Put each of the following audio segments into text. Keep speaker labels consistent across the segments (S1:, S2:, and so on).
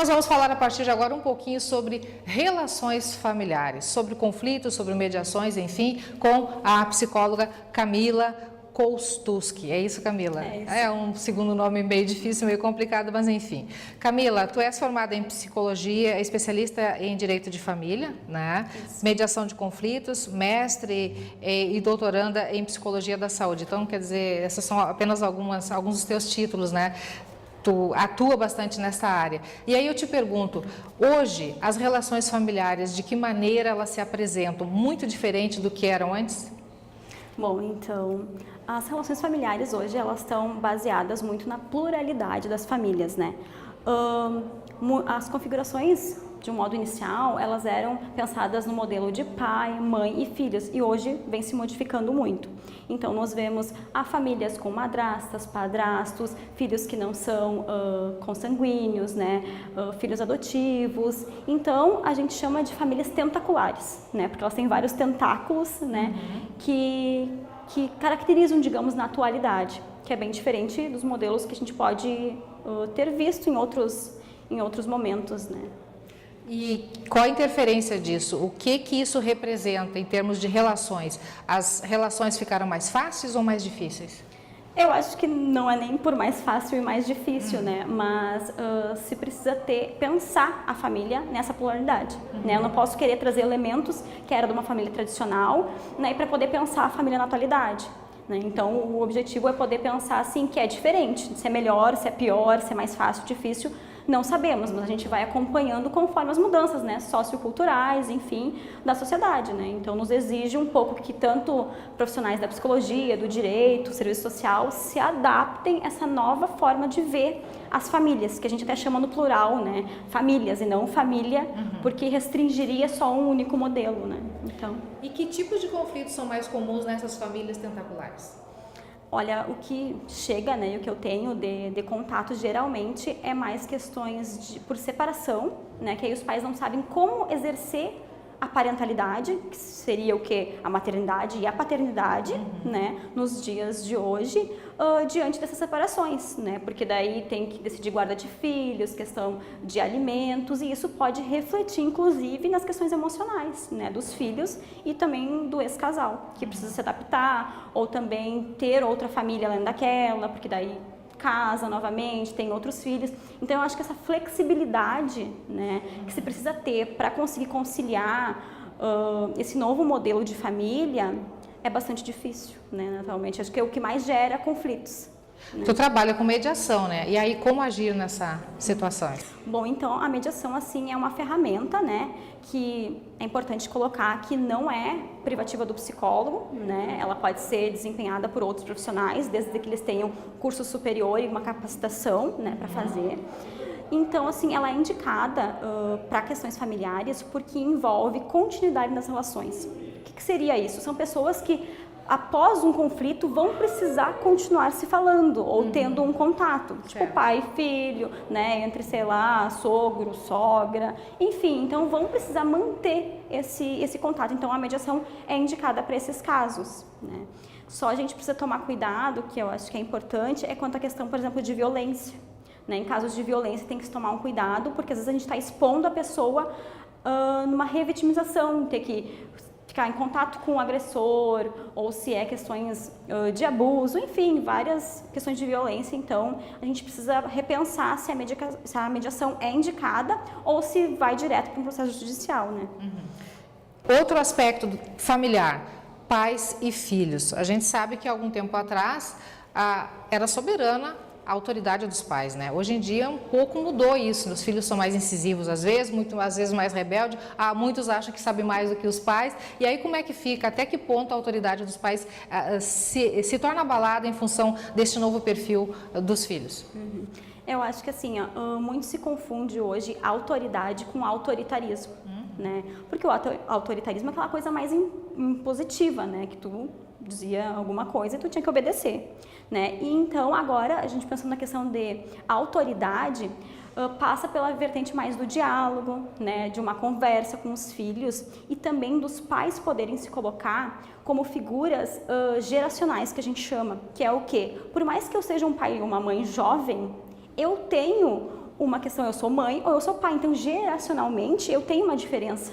S1: Nós vamos falar a partir de agora um pouquinho sobre relações familiares, sobre conflitos, sobre mediações, enfim, com a psicóloga Camila Koustuski. É isso, Camila?
S2: É isso.
S1: É um segundo nome meio difícil, meio complicado, mas enfim. Camila, tu és formada em psicologia, especialista em direito de família, né?
S2: Isso.
S1: Mediação de conflitos, mestre e doutoranda em psicologia da saúde. Então, quer dizer, essas são apenas alguns dos teus títulos, né? Tu atua bastante nessa área. E aí eu te pergunto, hoje as relações familiares, de que maneira elas se apresentam? Muito diferente do que eram antes?
S2: Bom, então, as relações familiares hoje, elas estão baseadas muito na pluralidade das famílias, né? As configurações, de um modo inicial, elas eram pensadas no modelo de pai, mãe e filhos, e hoje vem se modificando muito. Então, nós vemos famílias com madrastas, padrastos, filhos que não são consanguíneos, né? Filhos adotivos. Então, a gente chama de famílias tentaculares, né? Porque elas têm vários tentáculos, né? Que caracterizam, digamos, na atualidade, que é bem diferente dos modelos que a gente pode ter visto em outros momentos, né?
S1: E qual a interferência disso? O que isso representa em termos de relações? As relações ficaram mais fáceis ou mais difíceis?
S2: Eu acho que não é nem por mais fácil e mais difícil, né? Mas se precisa pensar a família nessa pluralidade, né? Eu não posso querer trazer elementos que era de uma família tradicional, né? Para poder pensar a família na atualidade. Então, o objetivo é poder pensar assim, que é diferente, se é melhor, se é pior, se é mais fácil, difícil, não sabemos, mas a gente vai acompanhando conforme as mudanças, né, socioculturais, enfim, da sociedade, né? Então, nos exige um pouco que tanto profissionais da psicologia, do direito, serviço social, se adaptem a essa nova forma de ver as famílias, que a gente até chama no plural, né, famílias e não família, porque restringiria só um único modelo, né? Então...
S1: E que tipos de conflitos são mais comuns nessas famílias tentaculares?
S2: Olha, o que chega, né, e o que eu tenho de contato geralmente é mais questões por separação, né, que aí os pais não sabem como exercer a parentalidade, que seria o quê? A maternidade e a paternidade, né, nos dias de hoje, diante dessas separações, né, porque daí tem que decidir guarda de filhos, questão de alimentos, e isso pode refletir, inclusive, nas questões emocionais, né, dos filhos e também do ex-casal, que precisa se adaptar, ou também ter outra família além daquela, porque daí casa novamente, tem outros filhos. Então, eu acho que essa flexibilidade, né, que se precisa ter para conseguir conciliar esse novo modelo de família é bastante difícil, né, naturalmente. Acho que é o que mais gera conflitos.
S1: Tu trabalha com mediação, né? E aí, como agir nessa situação?
S2: Bom, então, a mediação, assim, é uma ferramenta, né, que é importante colocar que não é privativa do psicólogo, né? Ela pode ser desempenhada por outros profissionais, desde que eles tenham curso superior e uma capacitação, né, para fazer. Então, assim, ela é indicada para questões familiares porque envolve continuidade nas relações. O que seria isso? São pessoas que, após um conflito, vão precisar continuar se falando ou tendo um contato, tipo pai e filho, né, entre, sei lá, sogro, sogra, enfim, então vão precisar manter esse contato. Então, a mediação é indicada para esses casos, né. Só a gente precisa tomar cuidado, que eu acho que é importante, é quanto à questão, por exemplo, de violência, né. Em casos de violência tem que se tomar um cuidado, porque às vezes a gente está expondo a pessoa numa revitimização, ter que ficar em contato com o agressor, ou se é questões de abuso, enfim, várias questões de violência. Então, a gente precisa repensar se a mediação é indicada ou se vai direto para um processo judicial, né?
S1: Outro aspecto familiar, pais e filhos. A gente sabe que há algum tempo atrás era soberana a autoridade dos pais, né? Hoje em dia um pouco mudou isso, os filhos são mais incisivos às vezes mais rebeldes, muitos acham que sabem mais do que os pais, e aí como é que fica, até que ponto a autoridade dos pais se torna abalada em função deste novo perfil dos filhos?
S2: Eu acho que assim, muito se confunde hoje autoridade com autoritarismo, né? Porque o autoritarismo é aquela coisa mais impositiva, né? Que tu dizia alguma coisa e tu tinha que obedecer, né? E então agora a gente pensando na questão de autoridade, passa pela vertente mais do diálogo, né, de uma conversa com os filhos e também dos pais poderem se colocar como figuras geracionais, que a gente chama, que é o quê? Por mais que eu seja um pai e uma mãe jovem, eu tenho uma questão, eu sou mãe ou eu sou pai, então geracionalmente eu tenho uma diferença,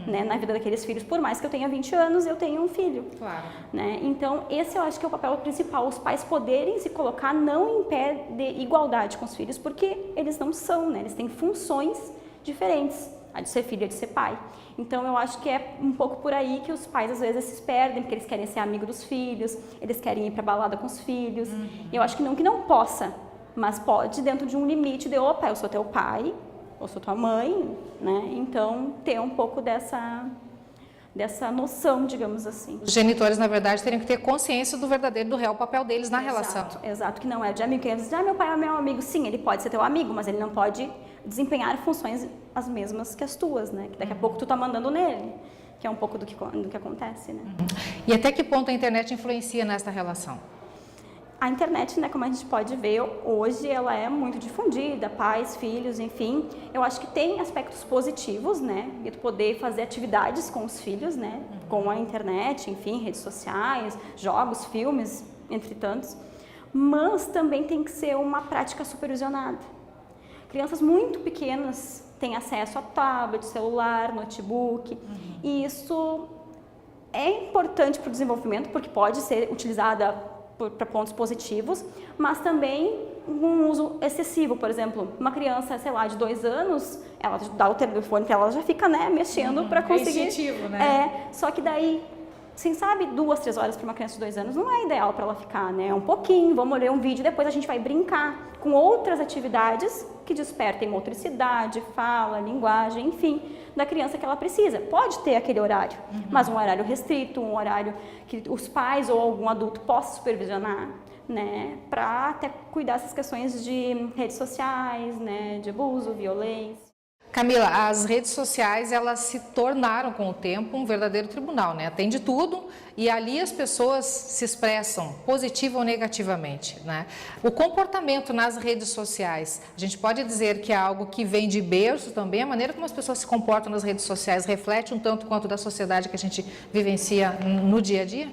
S2: né, na vida daqueles filhos, por mais que eu tenha 20 anos, eu tenho um filho.
S1: Claro.
S2: Né? Então, esse eu acho que é o papel principal, os pais poderem se colocar não em pé de igualdade com os filhos, porque eles não são, né, eles têm funções diferentes, a de ser filho e a de ser pai. Então, eu acho que é um pouco por aí que os pais às vezes se perdem, porque eles querem ser amigo dos filhos, eles querem ir pra balada com os filhos. Eu acho que não possa, mas pode dentro de um limite de, opa, eu sou teu pai, eu sou tua mãe, né? Então, ter um pouco dessa noção, digamos assim.
S1: Os genitores, na verdade, teriam que ter consciência do verdadeiro, do real papel deles na relação.
S2: Exato, que não é de amigo. Que diz, meu pai é meu amigo. Sim, ele pode ser teu amigo, mas ele não pode desempenhar funções as mesmas que as tuas, né? Que daqui a pouco tu tá mandando nele, que é um pouco do que acontece, né?
S1: E até que ponto a internet influencia nessa relação?
S2: A internet, né, como a gente pode ver, hoje ela é muito difundida, pais, filhos, enfim. Eu acho que tem aspectos positivos, né, de tu poder fazer atividades com os filhos, né, com a internet, enfim, redes sociais, jogos, filmes, entre tantos. Mas também tem que ser uma prática supervisionada. Crianças muito pequenas têm acesso a tablet, celular, notebook, e isso é importante para o desenvolvimento, porque pode ser utilizada para pontos positivos, mas também um uso excessivo. Por exemplo, uma criança, sei lá, de 2 anos, ela dá o telefone para ela, já fica, né, mexendo para conseguir.
S1: É instintivo, né?
S2: Só que daí, assim, sabe, 2, 3 horas para uma criança de 2 anos não é ideal para ela ficar, né? Um pouquinho, vamos ler um vídeo, depois a gente vai brincar com outras atividades que despertem motricidade, fala, linguagem, enfim, da criança que ela precisa. Pode ter aquele horário, mas um horário restrito, um horário que os pais ou algum adulto possa supervisionar, né, para até cuidar dessas questões de redes sociais, né, de abuso, violência.
S1: Camila, as redes sociais, elas se tornaram com o tempo um verdadeiro tribunal, né? Tem de tudo e ali as pessoas se expressam positiva ou negativamente, né? O comportamento nas redes sociais, a gente pode dizer que é algo que vem de berço também, a maneira como as pessoas se comportam nas redes sociais reflete um tanto quanto da sociedade que a gente vivencia no dia a dia?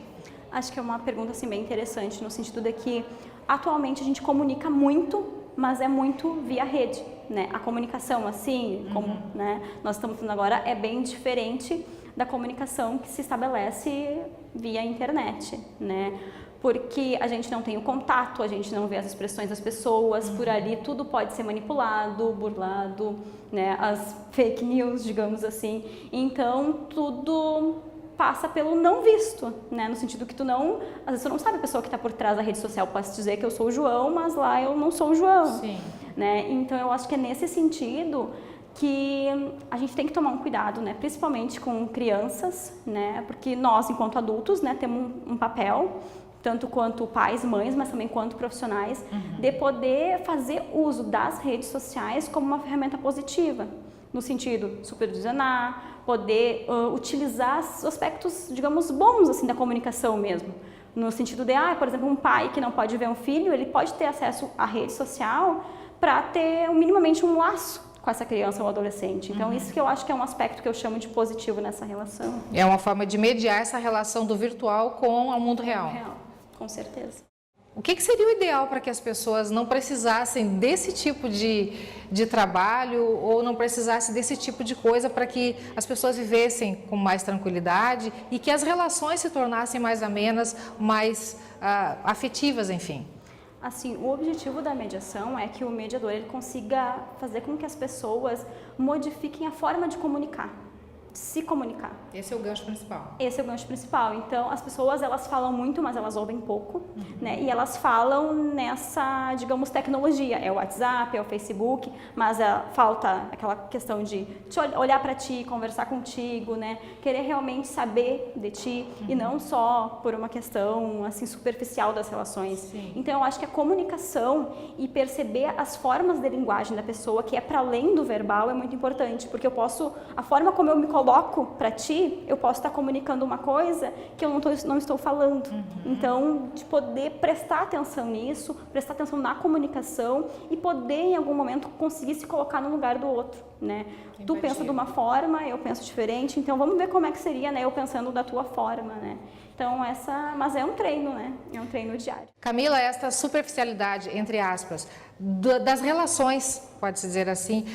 S2: Acho que é uma pergunta assim, bem interessante, no sentido de que atualmente a gente comunica muito, mas é muito via rede, né? A comunicação, assim, como, né, nós estamos falando agora, é bem diferente da comunicação que se estabelece via internet, né? Porque a gente não tem o contato, a gente não vê as expressões das pessoas, por ali tudo pode ser manipulado, burlado, né? As fake news, digamos assim. Então, tudo passa pelo não visto, né? No sentido que às vezes tu não sabe a pessoa que está por trás da rede social. Posso dizer que eu sou o João, mas lá eu não sou o João.
S1: Sim.
S2: Né? Então, eu acho que é nesse sentido que a gente tem que tomar um cuidado, né? Principalmente com crianças, né? Porque nós, enquanto adultos, né, temos um papel, tanto quanto pais, mães, mas também quanto profissionais, de poder fazer uso das redes sociais como uma ferramenta positiva, no sentido supervisionar, poder utilizar os aspectos, digamos, bons assim da comunicação mesmo. No sentido de, por exemplo, um pai que não pode ver um filho, ele pode ter acesso à rede social para ter minimamente um laço com essa criança ou adolescente. Então, isso que eu acho que é um aspecto que eu chamo de positivo nessa relação.
S1: É uma forma de mediar essa relação do virtual com o mundo real.
S2: Real, com certeza.
S1: O que seria o ideal para que as pessoas não precisassem desse tipo de trabalho ou não precisassem desse tipo de coisa para que as pessoas vivessem com mais tranquilidade e que as relações se tornassem mais amenas, mais afetivas, enfim?
S2: Assim, o objetivo da mediação é que o mediador ele consiga fazer com que as pessoas modifiquem a forma de comunicar. Se comunicar.
S1: Esse é o gancho principal.
S2: Esse é o gancho principal. Então, as pessoas, elas falam muito, mas elas ouvem pouco, né? E elas falam nessa, digamos, tecnologia. É o WhatsApp, é o Facebook, mas falta aquela questão de olhar para ti, conversar contigo, né? Querer realmente saber de ti e não só por uma questão, assim, superficial das relações.
S1: Sim.
S2: Então, eu acho que a comunicação e perceber as formas de linguagem da pessoa, que é para além do verbal, é muito importante, porque a forma como eu me coloco coloco para ti, eu posso estar comunicando uma coisa que eu não estou falando. Então, de poder prestar atenção nisso, prestar atenção na comunicação e poder, em algum momento, conseguir se colocar no lugar do outro, né? Tu pensa de uma forma, eu penso diferente, então vamos ver como é que seria, né, eu pensando da tua forma, né? Então, mas é um treino, né? É um treino diário.
S1: Camila, esta superficialidade, entre aspas, das relações, pode-se dizer assim,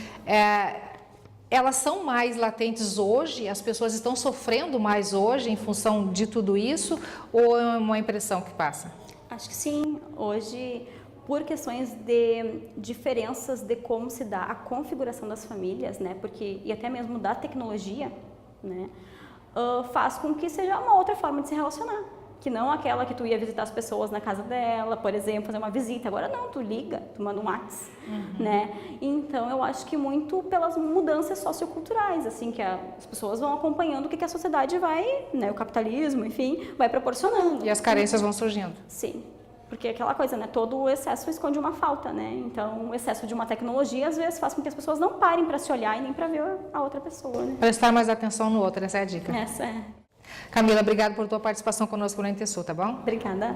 S1: elas são mais latentes hoje? As pessoas estão sofrendo mais hoje em função de tudo isso? Ou é uma impressão que passa?
S2: Acho que sim. Hoje, por questões de diferenças de como se dá a configuração das famílias, né? E até mesmo da tecnologia, né? Faz com que seja uma outra forma de se relacionar. Que não aquela que tu ia visitar as pessoas na casa dela, por exemplo, fazer uma visita. Agora não, tu liga, tu manda um WhatsApp, né? Então, eu acho que muito pelas mudanças socioculturais, assim, que as pessoas vão acompanhando o que a sociedade vai, né, o capitalismo, enfim, vai proporcionando.
S1: E as carências vão surgindo.
S2: Sim. Porque aquela coisa, né? Todo o excesso esconde uma falta, né? Então, o excesso de uma tecnologia, às vezes, faz com que as pessoas não parem para se olhar e nem para ver a outra pessoa, né?
S1: Prestar mais atenção no outro, essa é a dica.
S2: Essa é.
S1: Camila, obrigada por tua participação conosco no NTSU, tá bom?
S2: Obrigada.